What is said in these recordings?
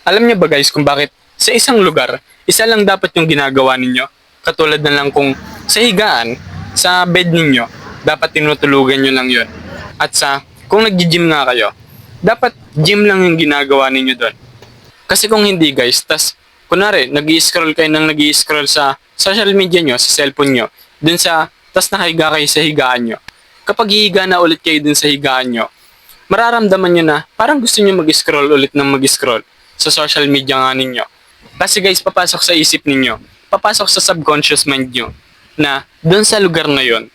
Alam niyo ba guys kung bakit sa isang lugar, isa lang dapat yung ginagawa ninyo? Katulad na lang kung sa higaan, sa bed ninyo, dapat tinutulugan nyo lang yun. At kung nag-gym nga kayo, dapat gym lang yung ginagawa ninyo doon. Kasi kung hindi guys, kunwari, nag-i-scroll kayo ng nag-i-scroll sa social media nyo, sa cellphone nyo, tas nakahiga kayo sa higaan nyo. Kapag hihiga na ulit kayo dun sa higaan nyo, mararamdaman nyo na parang gusto nyo mag-scroll ulit ng mag-scroll sa social media nga ninyo. Kasi guys, papasok sa isip ninyo, papasok sa subconscious mind nyo na dun sa lugar na yon,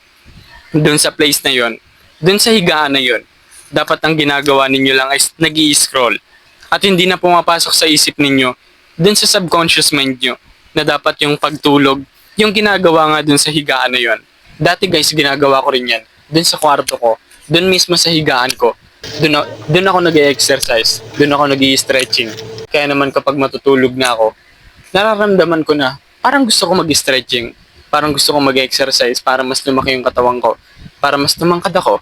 dun sa place na yon, dun sa higaan na yon, dapat ang ginagawa ninyo lang ay nag-i-scroll. At hindi na pumapasok sa isip ninyo, dun sa subconscious mind nyo, na dapat yung pagtulog, yung ginagawa nga dun sa higaan na yon. Dati guys, ginagawa ko rin yan. Dun sa kwarto ko, dun mismo sa higaan ko, dun ako nag-exercise, dun ako nag-i-stretching. Kaya naman kapag matutulog na ako, nararamdaman ko na parang gusto ko mag-stretching, parang gusto ko mag-exercise para mas lumaki yung katawan ko, para mas tumangkad ako.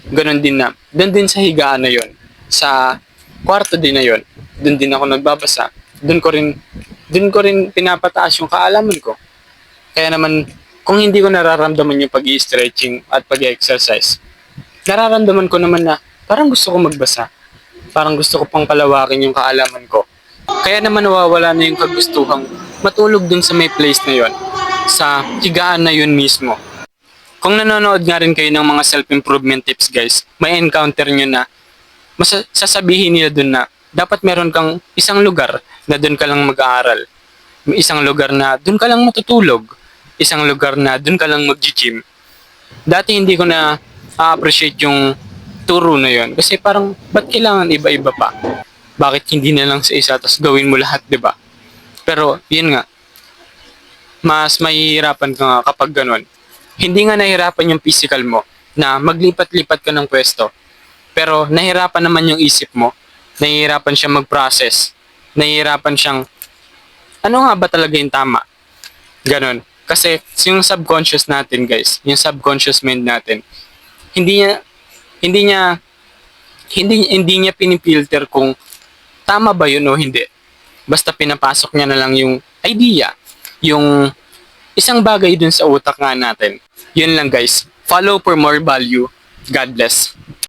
Ganon din na, dun din sa higaan na yon, sa kwarto din na yon, dun din ako nagbabasa, dun ko rin pinapataas yung kaalaman ko. Kaya naman, kung hindi ko nararamdaman yung pag-i-stretching at pag-exercise, nararamdaman ko naman na parang gusto ko magbasa. Parang gusto ko pang palawakin yung kaalaman ko. Kaya naman nawawala na yung kagustuhang matulog dun sa may place na yon, sa higaan na yun mismo. Kung nanonood nga rin kayo ng mga self-improvement tips guys, may encounter nyo na sasabihin nila dun na dapat meron kang isang lugar na dun ka lang mag-aaral. May isang lugar na dun ka lang matutulog. Isang lugar na dun ka lang mag-gym. Dati hindi ko na appreciate yung turo na yon kasi parang ba't kailangan iba-iba pa? Bakit hindi na lang sa isa tapos gawin mo lahat, 'di ba? Pero yun nga, mas mahihirapan ka nga kapag ganun. Hindi nga nahirapan yung physical mo na maglipat-lipat ka ng pwesto. Pero nahirapan naman yung isip mo. Nahihirapan siyang mag-process. Nahihirapan siyang ano nga ba talaga yung tama? Ganon. Kasi yung subconscious natin guys, yung subconscious mind natin, hindi niya pinipilter kung tama ba yun o hindi. Basta pinapasok niya na lang yung idea, yung isang bagay dun sa utak nga natin. Yun lang guys. Follow for more value. God bless.